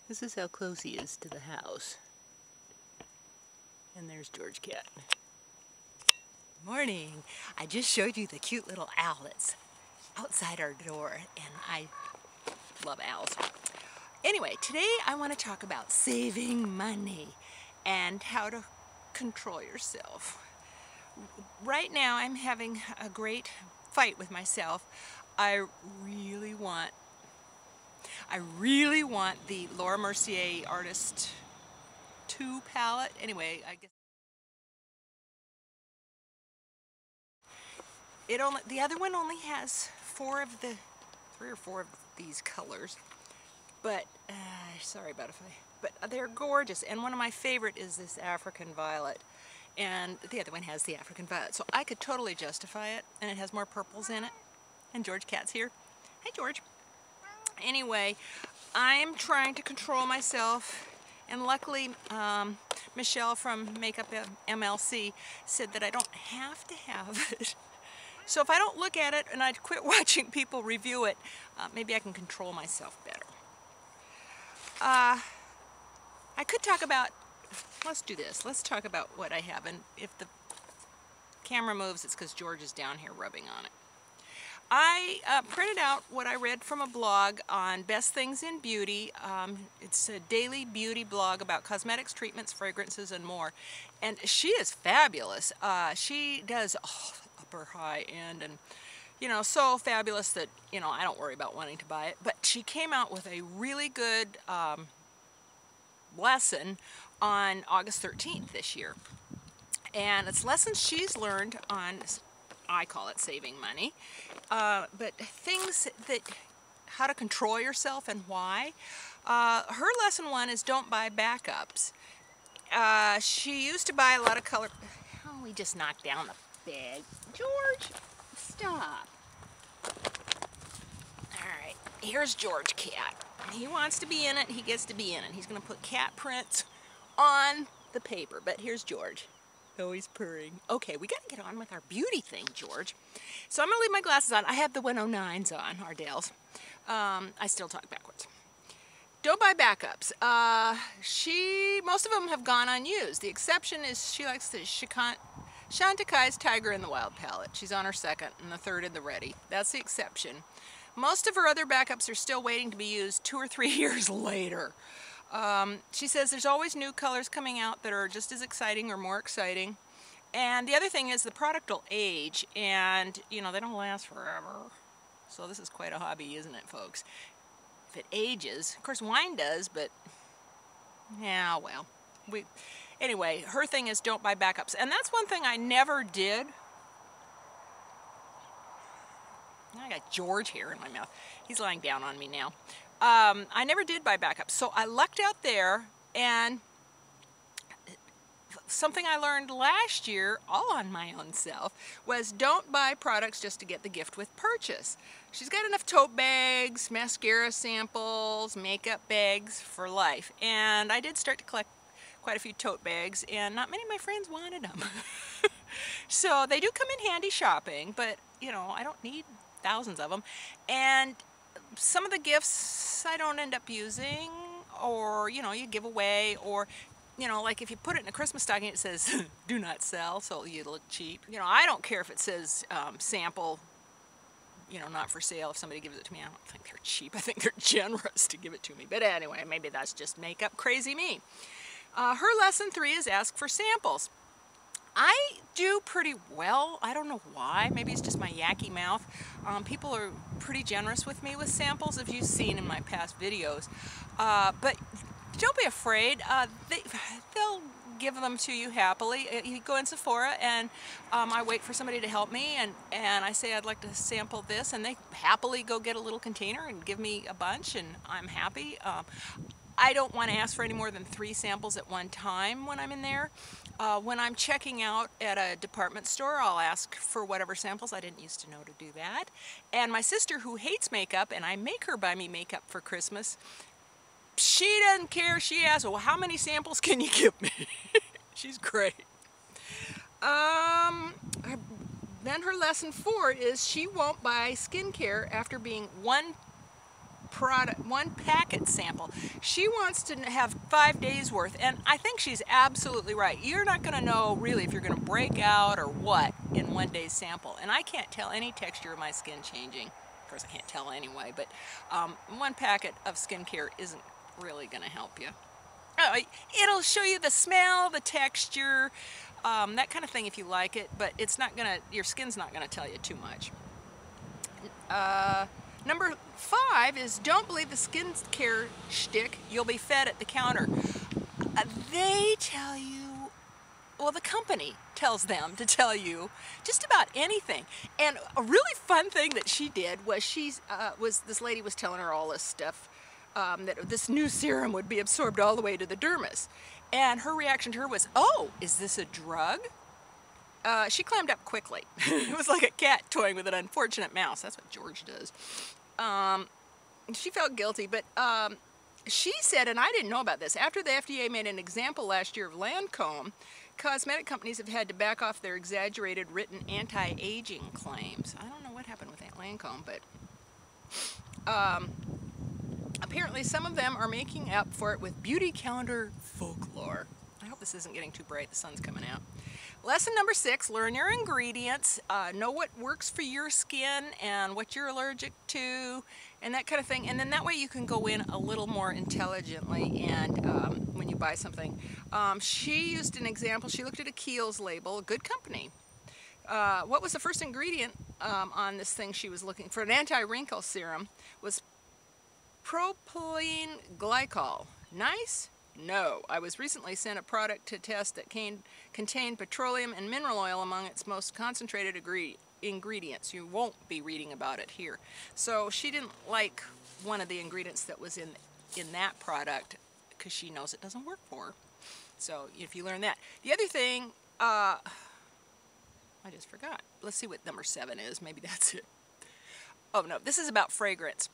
This is how close he is to the house. And there's George Cat. Morning. I just showed you the cute little owl that's outside our door, and I love owls. Anyway, today I want to talk about saving money and how to control yourself. Right now I'm having a great fight with myself. I really want the Laura Mercier Artist 2 palette. Anyway, I guess the other one only has 3 or 4 of these colors. But sorry about but they're gorgeous. And one of my favorite is this African Violet. And the other one has the African Violet. So I could totally justify it. And it has more purples in it. And George Cat's here. Hi, George. Anyway, I'm trying to control myself. And luckily, Michelle from Makeup MLC said that I don't have to have it. So if I don't look at it and I quit watching people review it, maybe I can control myself better. I could talk about, let's do this. Let's talk about what I have. And if the camera moves, it's because George is down here rubbing on it. I printed out what I read from a blog on Best Things in Beauty. It's a daily beauty blog about cosmetics, treatments, fragrances, and more. And she is fabulous. She does upper high end and, you know, so fabulous that, you know, I don't worry about wanting to buy it. But she came out with a really good lesson on August 13th this year. And it's lessons she's learned on, I call it saving money, but things that, how to control yourself and why. Her lesson 1 is don't buy backups. She used to buy a lot of color. Oh, we just knocked down the bag. George, stop. Alright, here's George Cat. He wants to be in it, he gets to be in it. He's going to put cat prints on the paper, but here's George. Oh, he's purring. Okay, we got to get on with our beauty thing, George. So I'm going to leave my glasses on. I have the 109s on, Ardell's. I still talk backwards. Don't buy backups. Most of them have gone unused. The exception is she likes the Chantecaille's Tiger in the Wild palette. She's on her 2nd and the 3rd in the Ready. That's the exception. Most of her other backups are still waiting to be used 2 or 3 years later. She says there's always new colors coming out that are just as exciting or more exciting. And the other thing is the product will age and, you know, they don't last forever. So this is quite a hobby, isn't it, folks? If it ages, of course wine does, but yeah, well. Anyway, her thing is don't buy backups. And that's one thing I never did. I got George here in my mouth. He's lying down on me now. I never did buy backups, so I lucked out there, and something I learned last year, all on my own self, was don't buy products just to get the gift with purchase. She's got enough tote bags, mascara samples, makeup bags for life, and I did start to collect quite a few tote bags, and not many of my friends wanted them. So they do come in handy shopping, but, you know, I don't need thousands of them. And some of the gifts I don't end up using, or, you know, you give away, or, you know, like if you put it in a Christmas stocking, it says, do not sell, so you look cheap. You know, I don't care if it says sample, you know, not for sale if somebody gives it to me. I don't think they're cheap. I think they're generous to give it to me. But anyway, maybe that's just makeup crazy me. Her lesson 3 is ask for samples. I do pretty well. I don't know why. Maybe it's just my yacky mouth. People are pretty generous with me with samples, as you've seen in my past videos. But don't be afraid. They'll give them to you happily. You go in Sephora and I wait for somebody to help me, and I say I'd like to sample this, and they happily go get a little container and give me a bunch, and I'm happy. I don't want to ask for any more than 3 samples at one time when I'm in there. When I'm checking out at a department store, I'll ask for whatever samples. I didn't used to know to do that. And my sister, who hates makeup, and I make her buy me makeup for Christmas, she doesn't care. She asks, well, how many samples can you give me? She's great. Then her lesson 4 is she won't buy skincare after being one packet sample. She wants to have 5 days worth, and I think she's absolutely right. You're not going to know really if you're going to break out or what in 1 day's sample, and I can't tell any texture of my skin changing. Of course I can't tell anyway, but 1 packet of skincare isn't really going to help you. It'll show you the smell, the texture, that kind of thing if you like it, but it's not gonna, your skin's not gonna tell you too much. Number 5 is don't believe the skincare shtick you'll be fed at the counter. They tell you, well, the company tells them to tell you just about anything. And a really fun thing that she did was this lady was telling her all this stuff, that this new serum would be absorbed all the way to the dermis. And her reaction to her was, oh, is this a drug? She climbed up quickly. It was like a cat toying with an unfortunate mouse. That's what George does. She felt guilty, but she said, and I didn't know about this, after the FDA made an example last year of Lancome, cosmetic companies have had to back off their exaggerated written anti-aging claims. I don't know what happened with Lancome, but apparently some of them are making up for it with beauty calendar folklore. I hope this isn't getting too bright. The sun's coming out. Lesson number 6, learn your ingredients. Know what works for your skin and what you're allergic to and that kind of thing. And then that way you can go in a little more intelligently and when you buy something. She used an example. She looked at a Kiehl's label, a good company. What was the first ingredient on this thing she was looking for? An anti-wrinkle serum was propylene glycol. Nice? No. I was recently sent a product to test that contained petroleum and mineral oil among its most concentrated ingredients. You won't be reading about it here. So she didn't like one of the ingredients that was in that product because she knows it doesn't work for her. So if you learn that. The other thing, I just forgot. Let's see what number 7 is. Maybe that's it. Oh no, this is about fragrance.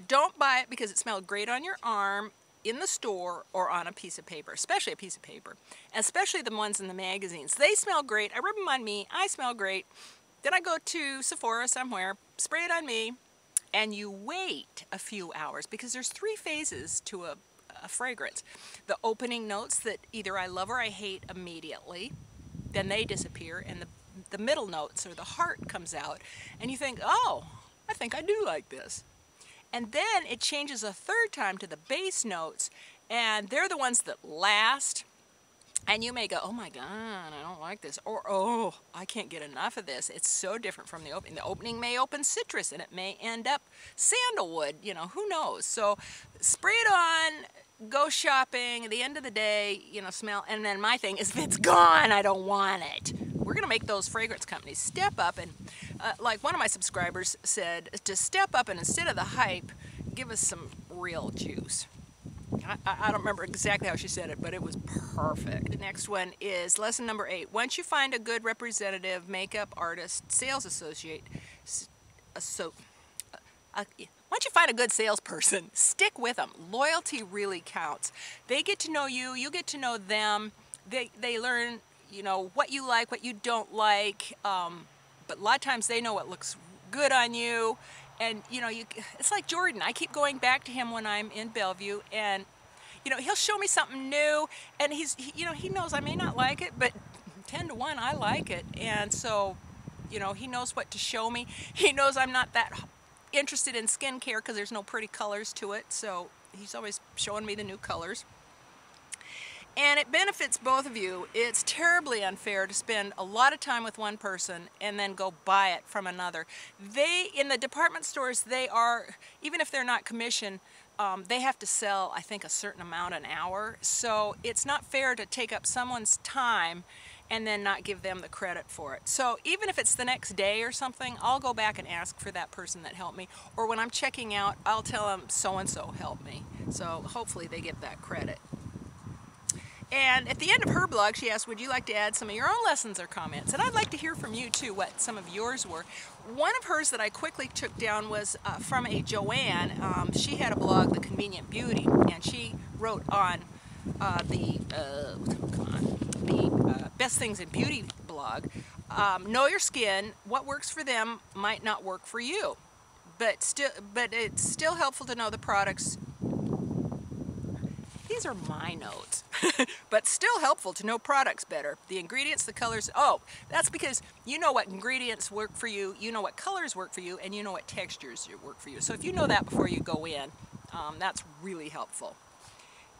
Don't buy it because it smelled great on your arm, in the store, or on a piece of paper, especially a piece of paper, especially the ones in the magazines. They smell great. I rub them on me. I smell great. Then I go to Sephora somewhere, spray it on me, and you wait a few hours because there's 3 phases to a fragrance. The opening notes that either I love or I hate immediately, then they disappear, and the middle notes or the heart comes out, and you think, oh, I think I do like this. And then it changes a 3rd time to the base notes, and they're the ones that last. And you may go, oh my God, I don't like this. Or, oh, I can't get enough of this. It's so different from the opening. The opening may open citrus, and it may end up sandalwood. You know, who knows? So spray it on, go shopping. At the end of the day, you know, smell. And then my thing is, if it's gone, I don't want it. We're going to make those fragrance companies step up and, like one of my subscribers said, to step up and instead of the hype, give us some real juice. I don't remember exactly how she said it, but it was perfect. The next one is lesson number 8. Once you find a good representative, makeup artist, sales associate, once you find a good salesperson, stick with them. Loyalty really counts. They get to know you, you get to know them. They learn, you know, what you like, what you don't like, but a lot of times they know what looks good on you. And, you know, it's like Jordan. I keep going back to him when I'm in Bellevue, and, you know, he'll show me something new, and he knows I may not like it, but 10 to 1, I like it. And so, you know, he knows what to show me. He knows I'm not that interested in skincare because there's no pretty colors to it, so he's always showing me the new colors. And it benefits both of you. It's terribly unfair to spend a lot of time with one person and then go buy it from another. In the department stores, they are, even if they're not commission, they have to sell, I think, a certain amount an hour. So it's not fair to take up someone's time and then not give them the credit for it. So even if it's the next day or something, I'll go back and ask for that person that helped me. Or when I'm checking out, I'll tell them so-and-so helped me. So hopefully they get that credit. And at the end of her blog, she asked, would you like to add some of your own lessons or comments? And I'd like to hear from you, too, what some of yours were. One of hers that I quickly took down was from a Joanne. She had a blog, The Convenient Beauty, and she wrote on the Best Things in Beauty blog. Know your skin. What works for them might not work for you. but it's still helpful to know the products. These are my notes. But still helpful to know products better. The ingredients, the colors. Oh, that's because you know what ingredients work for you, you know what colors work for you, and you know what textures work for you. So if you know that before you go in, that's really helpful.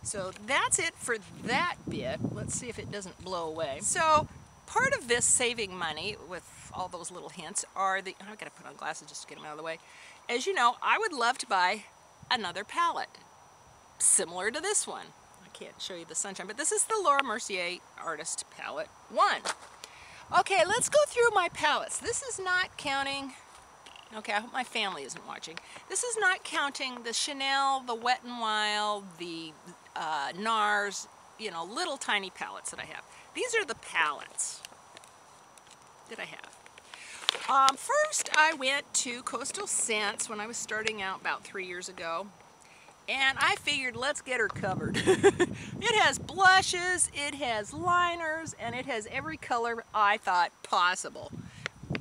So that's it for that bit. Let's see if it doesn't blow away. So part of this saving money with all those little hints are the, I've got to put on glasses just to get them out of the way. As you know, I would love to buy another palette similar to this one. I can't show you the sunshine, but this is the Laura Mercier Artist Palette 1. Okay, let's go through my palettes. This is not counting, okay, I hope my family isn't watching. This is not counting the Chanel, the Wet n Wild, the NARS, you know, little tiny palettes that I have. These are the palettes that I have. First, I went to Coastal Scents when I was starting out about 3 years ago. And I figured, let's get her covered. It has blushes, it has liners, and it has every color I thought possible.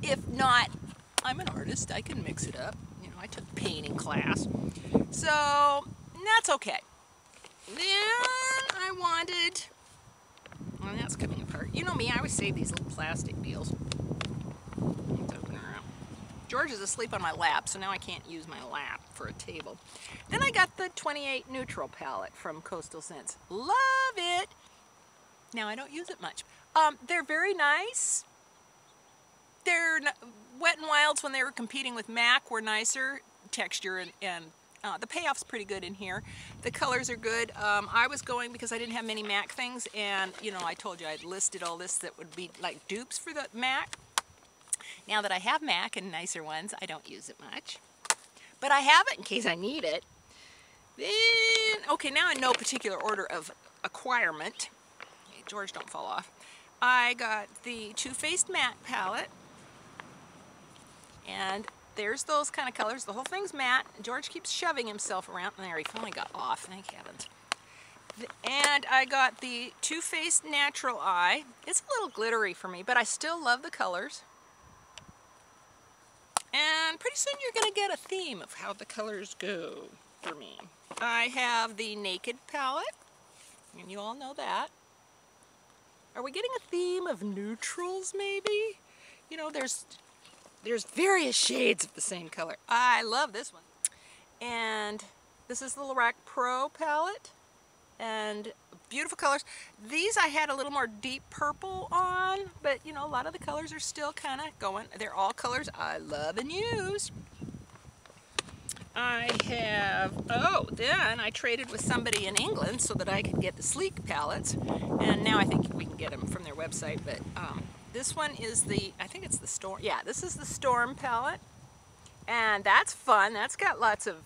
If not, I'm an artist, I can mix it up. You know, I took painting class. So, that's okay. Then I wanted, well, that's coming apart. You know me, I always save these little plastic deals. Let's open her up. George is asleep on my lap, so now I can't use my lap for a table. Then I got the 28 Neutral palette from Coastal Scents. Love it! Now, I don't use it much. They're very nice. They're Wet n Wilds, when they were competing with MAC, were nicer texture, and the payoff's pretty good in here. The colors are good. I was going because I didn't have many MAC things, and you know, I told you I'd listed all this that would be like dupes for the MAC. Now that I have MAC and nicer ones, I don't use it much. But I have it in case I need it. Then, okay, now in no particular order of acquirement. Okay, George, don't fall off. I got the Too Faced Matte palette. And there's those kind of colors. The whole thing's matte. George keeps shoving himself around. There, he finally got off. Thank heavens. And I got the Too Faced Natural Eye. It's a little glittery for me, but I still love the colors. And pretty soon you're going to get a theme of how the colors go for me. I have the Naked palette, and you all know that. Are we getting a theme of neutrals, maybe? You know, there's various shades of the same color. I love this one. And this is the Lorac Pro palette. And beautiful colors. These I had a little more deep purple on, but you know, a lot of the colors are still kind of going. They're all colors I love and use. I have, oh, then I traded with somebody in England so that I could get the Sleek palettes. And now I think we can get them from their website, but this one is the, I think it's the Storm. Yeah, this is the Storm palette. And that's fun. That's got lots of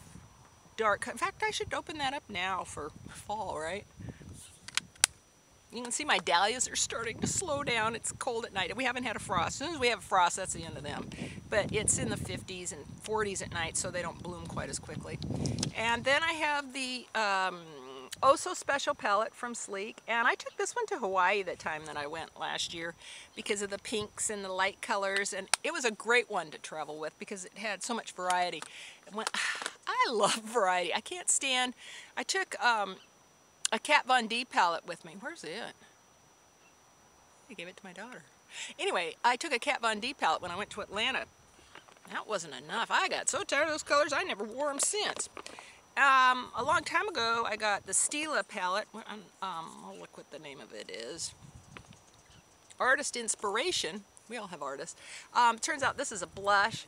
dark. In fact, I should open that up now for fall, right? You can see my dahlias are starting to slow down. It's cold at night. We haven't had a frost. As soon as we have a frost, that's the end of them. But it's in the 50s and 40s at night, so they don't bloom quite as quickly. And then I have the Oh So Special palette from Sleek. And I took this one to Hawaii the time that I went last year because of the pinks and the light colors. And it was a great one to travel with because it had so much variety. I love variety. I can't stand. I took a Kat Von D palette with me. Where's it? I gave it to my daughter. Anyway, I took a Kat Von D palette when I went to Atlanta. That wasn't enough. I got so tired of those colors, I never wore them since. A long time ago, I got the Stila palette. I'll look what the name of it is. Artist Inspiration. We all have artists. Turns out this is a blush.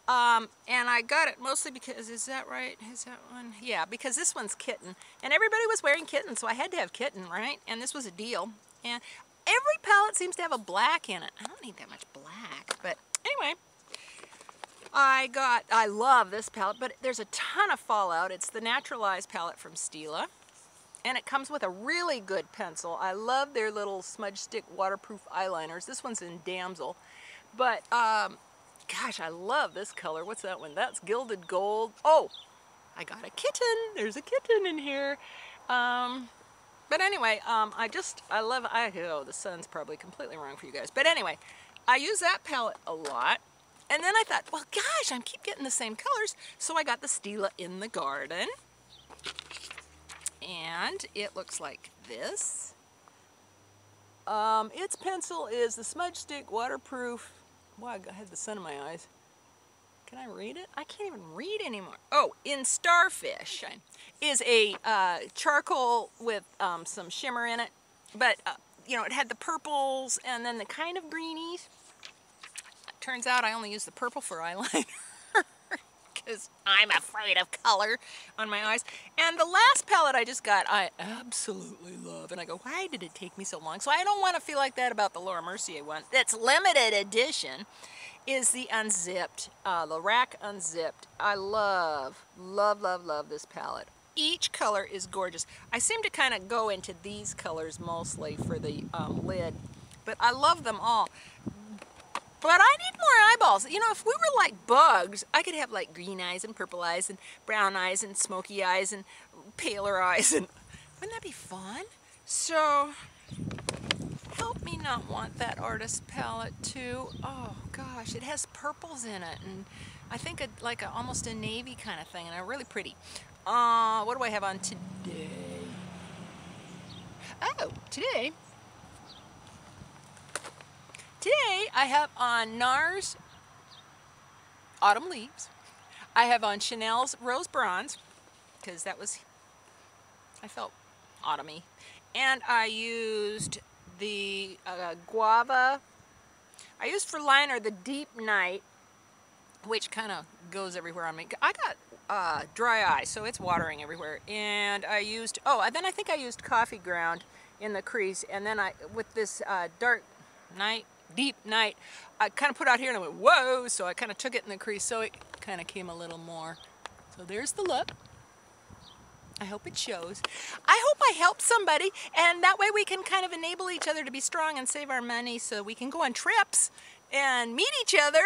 And I got it mostly because, is that right? Is that one? Yeah, because this one's kitten. And everybody was wearing kitten, so I had to have kitten, right? And this was a deal. And every palette seems to have a black in it. I don't need that much black. But anyway, I love this palette, but there's a ton of fallout. It's the Naturalize palette from Stila. And it comes with a really good pencil. I love their little smudge stick waterproof eyeliners. This one's in Damsel. But, gosh, I love this color. What's that one? That's Gilded Gold. Oh, I got a kitten. There's a kitten in here. But anyway, oh, the sun's probably completely wrong for you guys. But anyway, I use that palette a lot. And then I thought, well, gosh, I keep getting the same colors. So I got the Stila in the Garden. And it looks like this. Its pencil is the Smudge Stick Waterproof. Wow, I had the sun in my eyes. Can I read it? I can't even read anymore. Oh, in Starfish is a charcoal with some shimmer in it. But, you know, it had the purples and then the kind of greenies. Turns out I only use the purple for eyeliner because I'm afraid of color on my eyes. And the last palette I just got, I absolutely love. And I go, why did it take me so long? So I don't want to feel like that about the Laura Mercier one. That's limited edition. Is the Unzipped, the Rack Unzipped. I love, love, love, love this palette. Each color is gorgeous. I seem to kind of go into these colors mostly for the lid, but I love them all. But I need more eyeballs. You know, if we were like bugs, I could have like green eyes and purple eyes and brown eyes and smoky eyes and paler eyes. And wouldn't that be fun? So help me not want that artist palette too. Oh gosh, it has purples in it, and I think like almost a navy kind of thing, and they're really pretty. What do I have on today? Oh, today I have on NARS Autumn Leaves. I have on Chanel's Rose Bronze, because that was, I felt autumny. And I used the Guava. I used for liner the Deep Night, which kind of goes everywhere on me. I got dry eye, so it's watering everywhere. And I used, and then I think I used Coffee Ground in the crease. And then with this Dark Night, Deep Night, I kind of put out here and I went, whoa! So I kind of took it in the crease, so it kind of came a little more. So there's the look. I hope it shows. I hope I help somebody, and that way we can kind of enable each other to be strong and save our money so we can go on trips and meet each other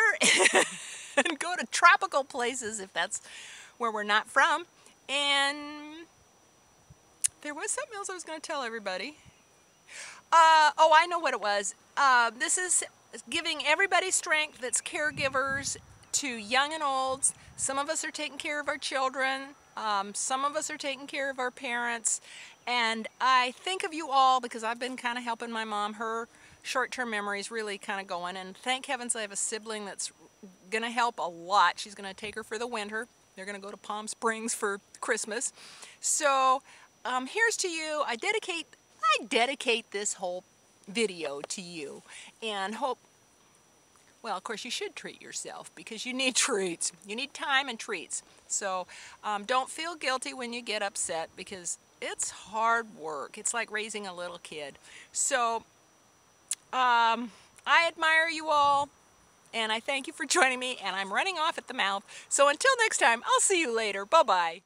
and go to tropical places if that's where we're not from. And there was something else I was going to tell everybody. Oh, I know what it was. This is giving everybody strength that's caregivers to young and olds. Some of us are taking care of our children. Some of us are taking care of our parents. And I think of you all because I've been kind of helping my mom. Her short-term memory is really kind of going. And thank heavens I have a sibling that's going to help a lot. She's going to take her for the winter. They're going to go to Palm Springs for Christmas. So here's to you. I dedicate this whole video to you and hope, well, of course you should treat yourself because you need treats. You need time and treats. So don't feel guilty when you get upset because it's hard work. It's like raising a little kid. So I admire you all and I thank you for joining me, and I'm running off at the mouth. So until next time, I'll see you later. Bye-bye.